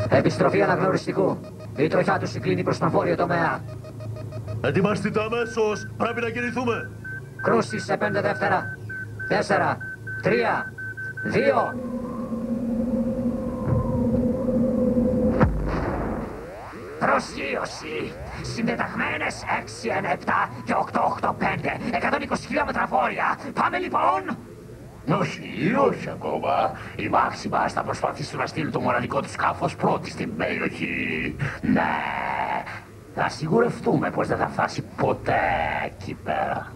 Επιστροφή αναγνωριστικού. Η τροχιά του συγκλίνει προς τον βόρειο τομέα. Ετοιμαστείτε αμέσως. Πρέπει να κινηθούμε. Κρούση σε 5 δεύτερα. 4, 3, 2. Προσγείωση. Συντεταγμένες 6-9-7 και 8-8-5. 120 χιλιόμετρα βόρεια. Πάμε λοιπόν. Όχι ακόμα. Οι Μάξιμας θα προσπαθήσουν να στείλουν το μοναδικό του σκάφος πρώτη στην περιοχή. Ναι. Θα σιγουρευτούμε πως δεν θα φτάσει ποτέ εκεί πέρα.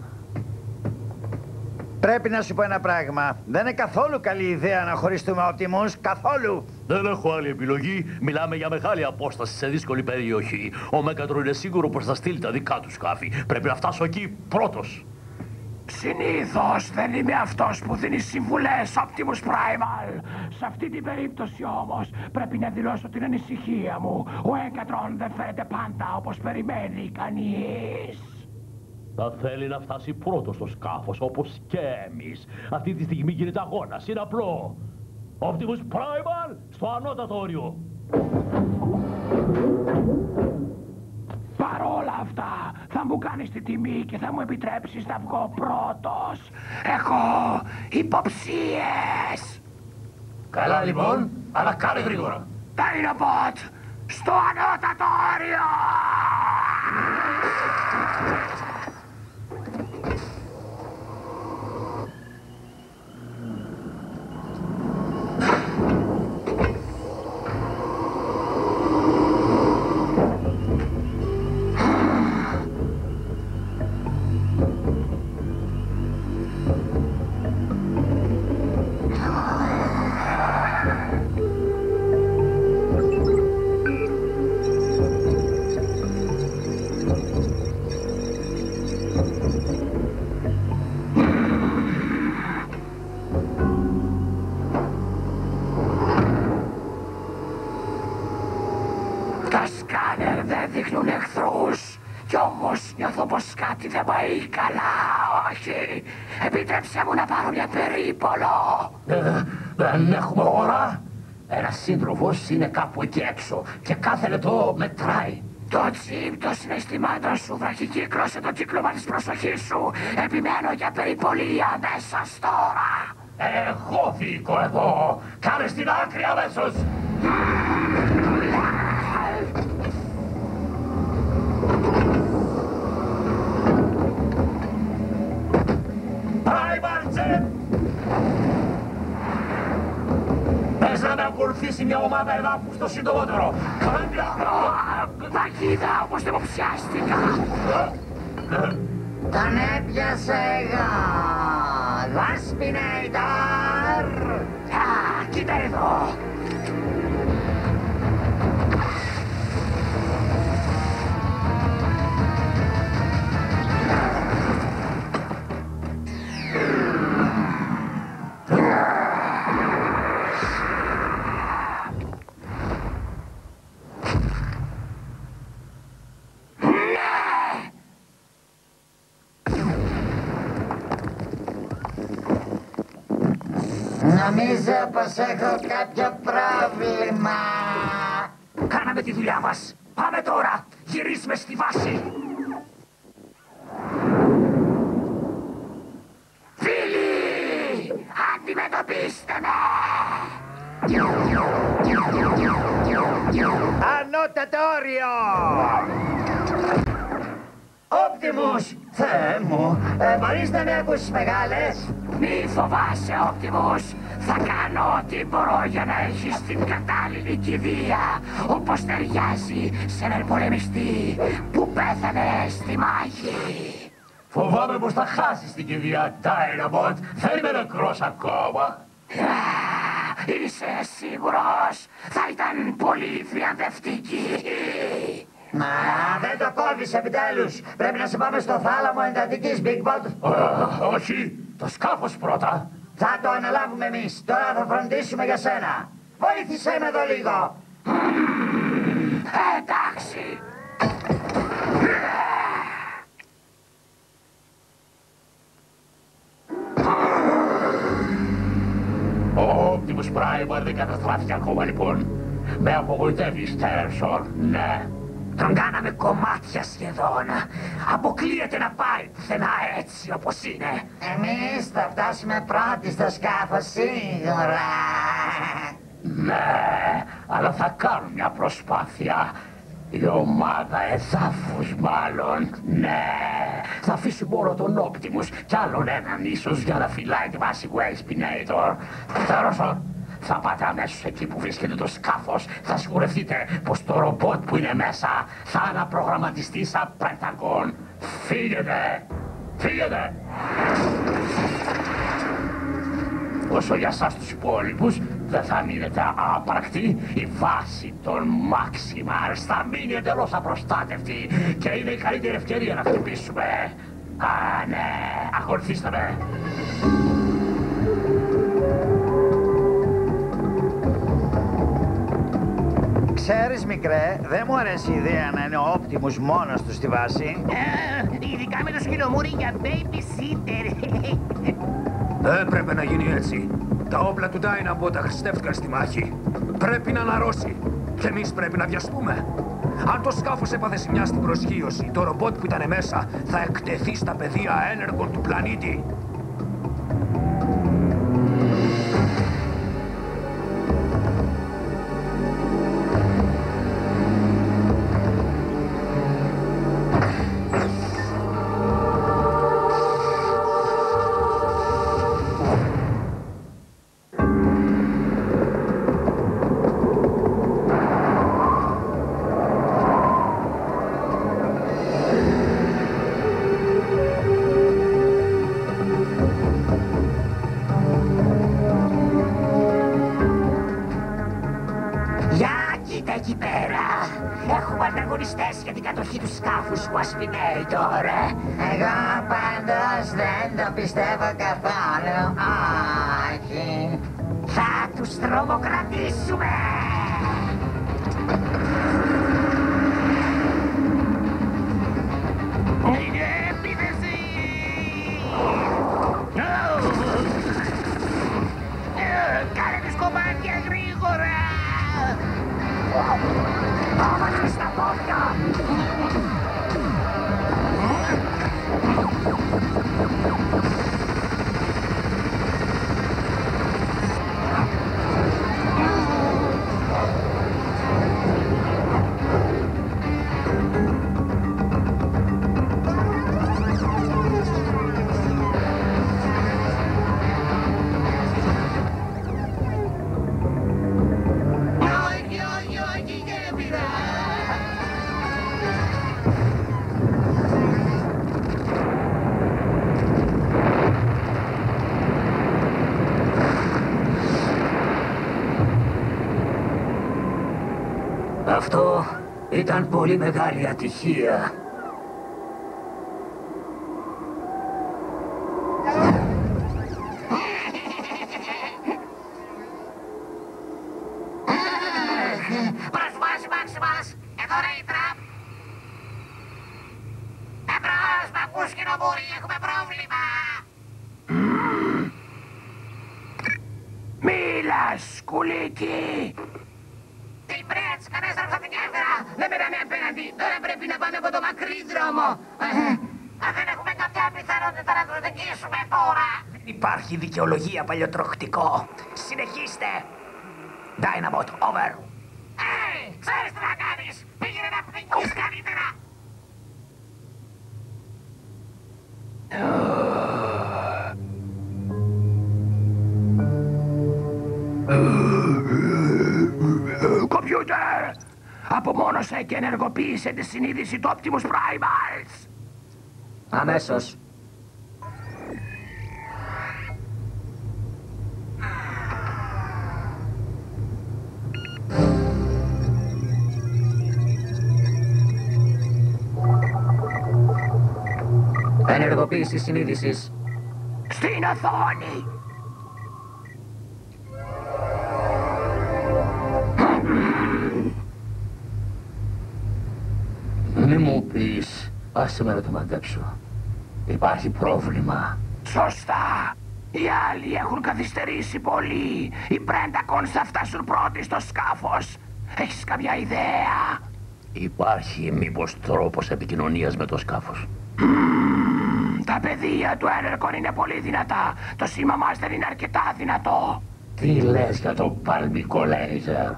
Πρέπει να σου πω ένα πράγμα. Δεν είναι καθόλου καλή ιδέα να χωριστούμε Optimus. Καθόλου. Δεν έχω άλλη επιλογή. Μιλάμε για μεγάλη απόσταση σε δύσκολη περιοχή. Ο Μέκατρο είναι σίγουρο πως θα στείλει τα δικά του σκάφη. Πρέπει να φτάσω εκεί πρώτος. Συνήθως δεν είμαι αυτός που δίνει συμβουλές, Optimus Primal. Σε αυτή την περίπτωση όμως πρέπει να δηλώσω την ανησυχία μου. Ο Megatron δεν φέρεται πάντα όπως περιμένει κανείς. Θα θέλει να φτάσει πρώτος στο σκάφος, όπως και εμείς. Αυτή τη στιγμή γίνεται αγώνας. Είναι απλό. Optimus Primal στο ανώτατο όριο. Παρόλα αυτά, θα μου κάνεις τη τιμή και θα μου επιτρέψεις να βγω πρώτος. Έχω υποψίες. Καλά λοιπόν, αλλά κάνε γρήγορα. Dinobot, στο ανώτατο όριο! Δείχνουν εχθρούς κι όμως νιώθω πως κάτι δεν πάει καλά. Όχι, επιτρέψε μου να πάρω μια περίπολο. Δεν έχουμε ώρα. Ένας σύντροφος είναι κάπου εκεί έξω και κάθε λεπτό μετράει. Το τσίπ των συναισθημάτων σου βραχικύκλωσε το κύκλωμα της προσοχής σου. Επιμένω για περιπολία αμέσως τώρα. Εγώ φύγω εδώ. Κάνε στην άκρη αμέσως. Πες να με ακολουθήσει μια ομάδα εδάφους το συντομότερο. Παγίδα, όπως δεν μου πιάστηκα. Τον έπιασε εγώ. Waspinator. Κοίτα εδώ. Νομίζω πως έχω κάποιο πρόβλημα. Κάναμε τη δουλειά μας. Πάμε τώρα. Γυρίσουμε στη βάση. Φίλοι, αντιμετωπίστε με. Ανώτατο όριο. Optimus, Θεέ μου, μπορείς να με ακούσεις μεγάλες? Μη φοβάσαι, Optimus. Θα κάνω ό,τι μπορώ για να έχεις την κατάλληλη κηδεία, όπως ταιριάζει σε έναν πολεμιστή που πέθανε στη μάχη. Φοβάμαι πως θα χάσεις την κηδεία, Dinobot. Δεν είμαι νεκρός ακόμα. Είσαι σίγουρος? Θα ήταν πολύ θριαμβευτική. Μα δεν το κόβεις επιτέλους. Πρέπει να σε πάμε στο θάλαμο εντατικής, Bigbot. Όχι, το σκάφος πρώτα. Θα το αναλάβουμε εμείς. Τώρα θα φροντίσουμε για σένα. Βοήθησέ με εδώ λίγο. Εντάξει. Ο Optimus Primal δεν καταστράφηκε ακόμα λοιπόν. Με απογοητεύεις, Τέρσον, ναι. Τον κάναμε κομμάτια σχεδόν. Αποκλείεται να πάει πουθενά έτσι όπως είναι. Εμείς θα φτάσουμε πρώτοι στο σκάφο σίγουρα. Ναι, αλλά θα κάνουν μια προσπάθεια. Η ομάδα εδάφους μάλλον, ναι. Θα αφήσει μόνο τον Optimus κι άλλον έναν ίσως για να φυλάει τη βάση Wayspinator. Τέρσον, θα πάτε αμέσως εκεί που βρίσκεται το σκάφος. Θα σιγουρευτείτε πως το ρομπότ που είναι μέσα θα αναπρογραμματιστεί σαν Pentagon. Φύγετε! Φύγετε! Όσο για σας τους υπόλοιπους δεν θα μείνετε άπρακτοι, η βάση των Maximals θα μείνει εντελώς απροστάτευτη και είναι η καλύτερη ευκαιρία να χτυπήσουμε. Α, ναι, ακολουθήστε με. Ξέρεις, μικρέ, δεν μου αρέσει η ιδέα να είναι ο Optimus μόνος του στη βάση. Ειδικά με το σκυλομούρι για babysitter. Δεν έπρεπε να γίνει έτσι. Τα όπλα του Dynabot χρηστεύτηκαν στη μάχη. Πρέπει να αναρρώσει. Και εμείς πρέπει να βιαστούμε. Αν το σκάφος έπαθε ζημιά στην προσγείωση, το ρομπότ που ήταν μέσα θα εκτεθεί στα πεδία ένεργων του πλανήτη. Για την κατοχή του σκάφους Waspinator. Εγώ πάντως δεν το πιστεύω καθόλου, όχι. Θα τους τρομοκρατήσουμε. Είναι επίθεση! Κάνε τις κομμάτια γρήγορα! Πάμε στα πόδια! Αυτό ήταν πολύ μεγάλη ατυχία. Προσβάσει Maximals! Εδώ είναι η τραπ! Εμπρός, μ' ακούς σκηνομούρι, έχουμε πρόβλημα! Μίλα, σκουλίκι! Την πρέα της κανέστραψα την γέφυρα! Δεν πέραμε απέναντι! Τώρα πρέπει να πάμε από το μακρύ δρόμο! Αν δεν έχουμε κάποια πιθανότητα να τους δικήσουμε τώρα! Δεν υπάρχει δικαιολογία, παλιοτροχτικό. Συνεχίστε! Dynabot, over! Ξέρεις τι να κάνεις! Πήγαινε να πνιγείς καλύτερα! Κομπιούτερ! Απομόνωσε και ενεργοποίησε τη συνείδηση του Optimus Primals! Αμέσως. Ενεργοποίηση συνείδησης. Στην οθόνη! Μη μου πεις, άσε με να το μαντέψω. Υπάρχει πρόβλημα. Σωστά! Οι άλλοι έχουν καθυστερήσει πολύ. Οι Pentagon θα φτάσουν πρώτοι στο σκάφος. Έχεις καμιά ιδέα? Υπάρχει μήπως τρόπος επικοινωνίας με το σκάφος? Τα πεδία του Energon είναι πολύ δυνατά. Το σήμα μας δεν είναι αρκετά δυνατό. Τι λες για το παλμικό λέιζερ?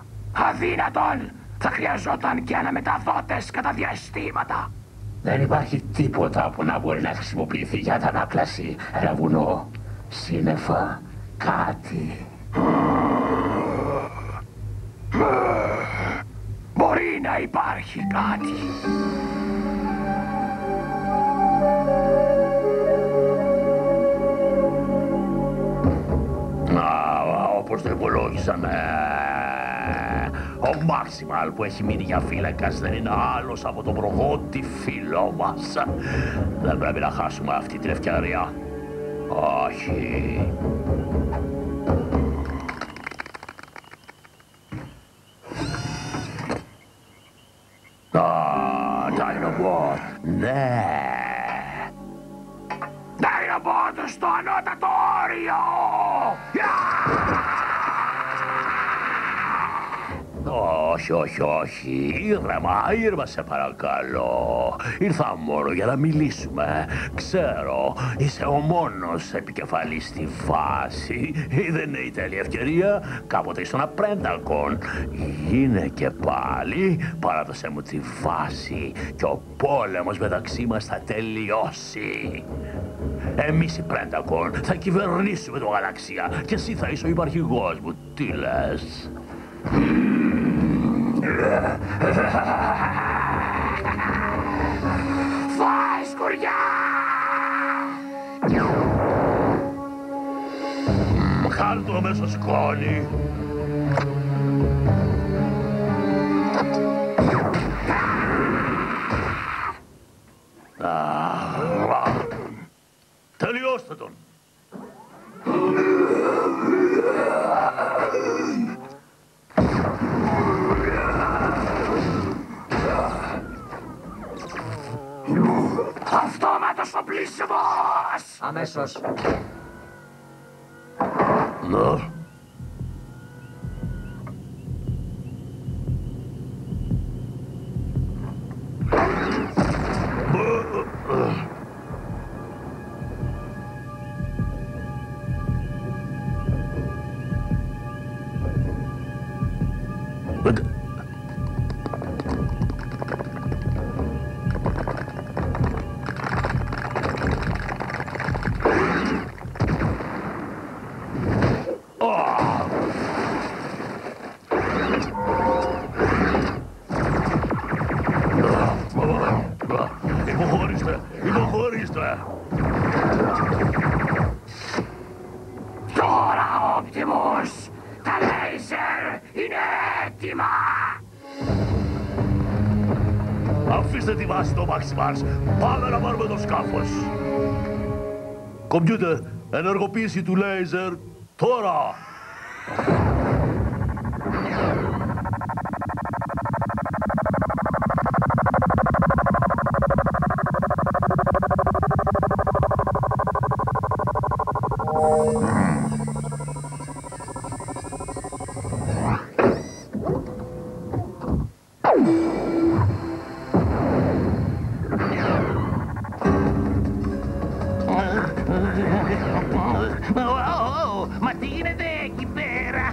Αδύνατον! Θα χρειαζόταν και αναμεταδότες κατά διαστήματα. Δεν υπάρχει τίποτα που να μπορεί να χρησιμοποιηθεί για αντανάκλαση. Ένα βουνό, σύννεφα, κάτι. Μπορεί να υπάρχει κάτι. Όπως το υπολόγισαμε. Ο Μάξιμαλ που έχει μείνει για φύλακας δεν είναι άλλος από τον προγότη φίλο μας. Δεν πρέπει να χάσουμε αυτή την ευκαιρία. Όχι. Dynabot, ναι. Dynabot στο ανώτατο όριο! Όχι. Ήρμα σε παρακαλώ. Ήρθα μόνο για να μιλήσουμε. Ξέρω, είσαι ο μόνος επικεφαλής στη βάση. Δεν είναι η τέλεια ευκαιρία. Κάποτε ήσουν ένα Πρένταλκον. Είναι και πάλι. Παράδοσέ μου τη βάση και ο πόλεμος μεταξύ μας θα τελειώσει. Εμείς οι Πρένταλκον θα κυβερνήσουμε το γαλαξία και εσύ θα είσαι ο υπαρχηγός μου. Τι λες? Φάει σκουριά! Χάρτο αμέσως σκόνη. Τελειώστε τον. Αυτόματος οπλισμός! Αμέσως. Ναι. Υποχωρήστε. Τώρα, Optimus, τα λέιζερ είναι έτοιμα. Αφήστε τη βάση το Maximax. Πάμε να πάρουμε το σκάφος. Κομπιούτερ, ενεργοποίηση του λέιζερ τώρα. Μα τι γίνεται εκεί πέρα?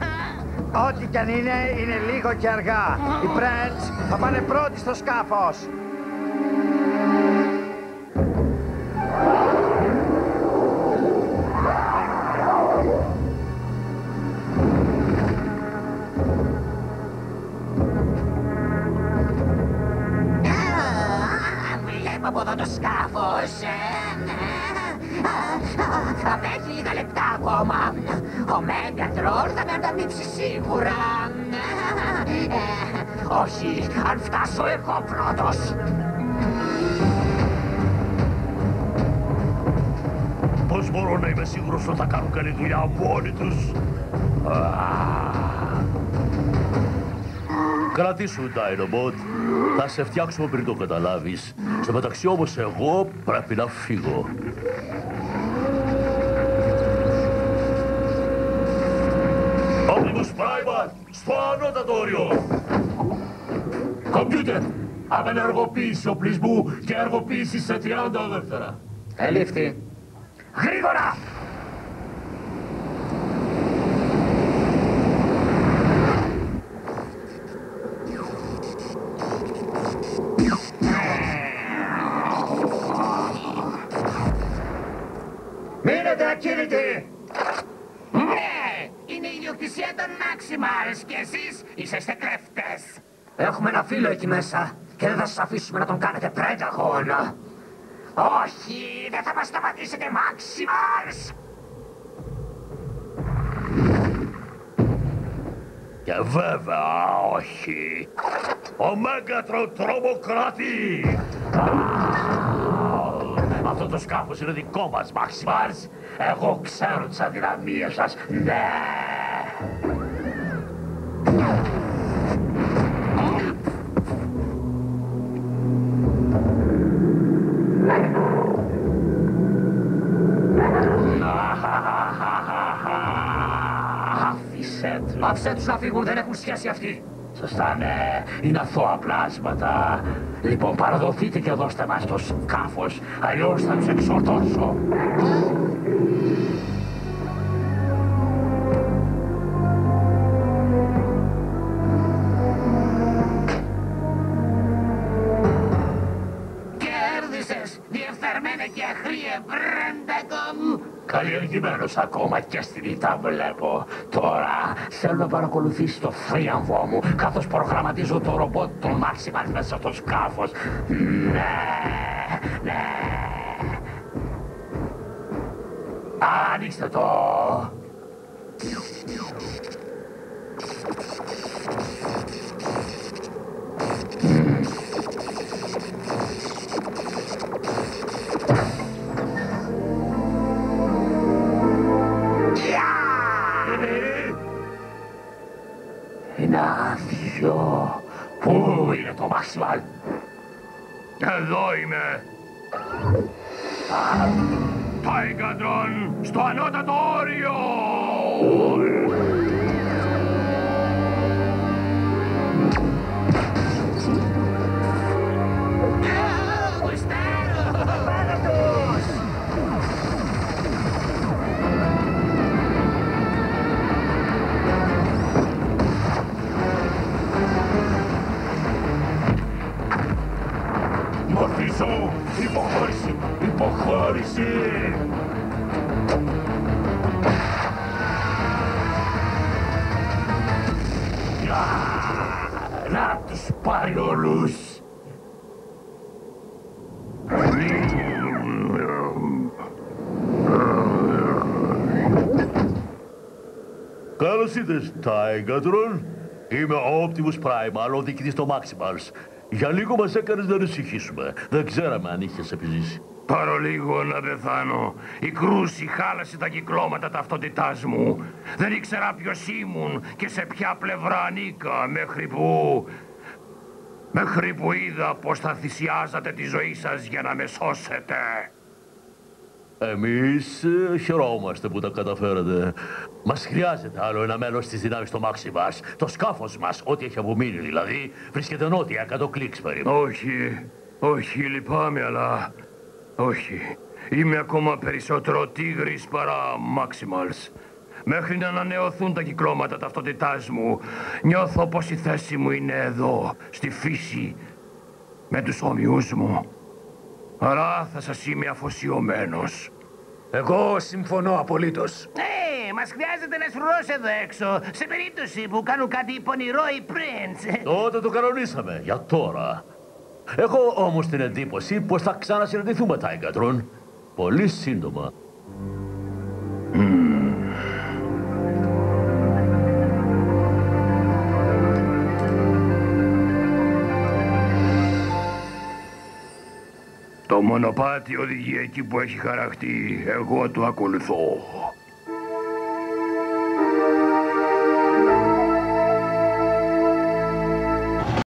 Ό,τι κι αν είναι λίγο και αργά. Οι Preds θα πάνε πρώτοι στο σκάφος. Βλέπω από εδώ το σκάφος. Απέχει λίγα λεπτά ακόμα. Ο Μέγκατρον θα με ανταμείψει σίγουρα. Όχι, αν φτάσω εγώ πρώτος. Πώς μπορώ να είμαι σίγουρος ότι θα κάνουν καλή δουλειά μόνοι τους? Κρατήσου, Dynabot. Θα σε φτιάξουμε πριν το καταλάβεις. Στο μεταξύ όμως εγώ πρέπει να φύγω. Optimus Primal, στο ανώτατο όριο! Κομπιούτερ, απενεργοποίηση οπλισμού και αργοποίηση σε 30 δεύτερα. Ελήφθη. Γρήγορα! Μείνετε ακίνητοι! Ναι, είναι η ιδιοκτησία των Maximals και εσείς είσαστε κλέφτες. Έχουμε ένα φίλο εκεί μέσα και δεν θα σας αφήσουμε να τον κάνετε Pentagon. Όχι, δεν θα μας σταματήσετε, Maximals. Και βέβαια όχι. Ο Μέγκατρον τρομοκράτη! Αυτό το σκάφος είναι δικό μας, Maximals. Εγώ ξέρω τις αδυναμίες σας. Ναι. Άφησε τους να φύγουν, δεν έχουν σχέση αυτοί. Σωστά, ναι. Είναι αθώα πλάσματα. Λοιπόν, παραδοθείτε και δώστε μας το σκάφος. Αλλιώς θα τους εξορτώσω. Κέρδισες, διεφθαρμένε και αχρήε Pentagon. Καλλιεργημένος ακόμα και στην ήττα βλέπω. Τώρα θέλω να παρακολουθήσει το θρίαμβο μου καθώς προγραμματίζω το ρομπότ των Maximals μέσα στο σκάφος. Ναι, ναι. Ανοίξτε το. Είναι άδειο. Πού είναι το Maximal? Εδώ είμαι. Τάιγκαντρον, στο ανώτατο όριο! Μορφήσω! Υποχώρηση! Υποχώρηση! Να τους πάρει όλους! Καλώς ήρθες, Τάιγκαντρον. Είμαι ο Optimus Primal, ο διοικητής των Maximals. Για λίγο μας έκανες να ανησυχήσουμε. Δεν ξέραμε αν είχες επιζήσει. Παρολίγο να πεθάνω. Η κρούση χάλασε τα κυκλώματα ταυτότητάς μου. Δεν ήξερα ποιος ήμουν και σε ποια πλευρά ανήκα μέχρι που είδα πως θα θυσιάζατε τη ζωή σας για να με σώσετε. Εμείς χαιρόμαστε που τα καταφέρατε. Μας χρειάζεται άλλο ένα μέλος της δυνάμεις των Maximals. Το σκάφος μας, ό,τι έχει απομείνει δηλαδή, βρίσκεται νότια 100 κλικς περίπου. Όχι, λυπάμαι, αλλά... όχι. Είμαι ακόμα περισσότερο τίγρης παρά Maximals. Μέχρι να ανανεωθούν τα κυκλώματα ταυτότητάς μου, νιώθω πως η θέση μου είναι εδώ, στη φύση, με τους όμοιους μου. Αλλά θα σας είμαι αφοσιωμένος. Εγώ συμφωνώ απολύτως. Μας χρειάζεται ένας φρουρός εδώ έξω, σε περίπτωση που κάνουν κάτι πονηρό οι Prince. Τότε το κανονίσαμε, για τώρα. Έχω όμως την εντύπωση πως θα ξανασυναντηθούμε, Τάιγκαντρον. Πολύ σύντομα. Το μονοπάτι οδηγεί εκεί που έχει χαραχτεί. Εγώ το ακολουθώ.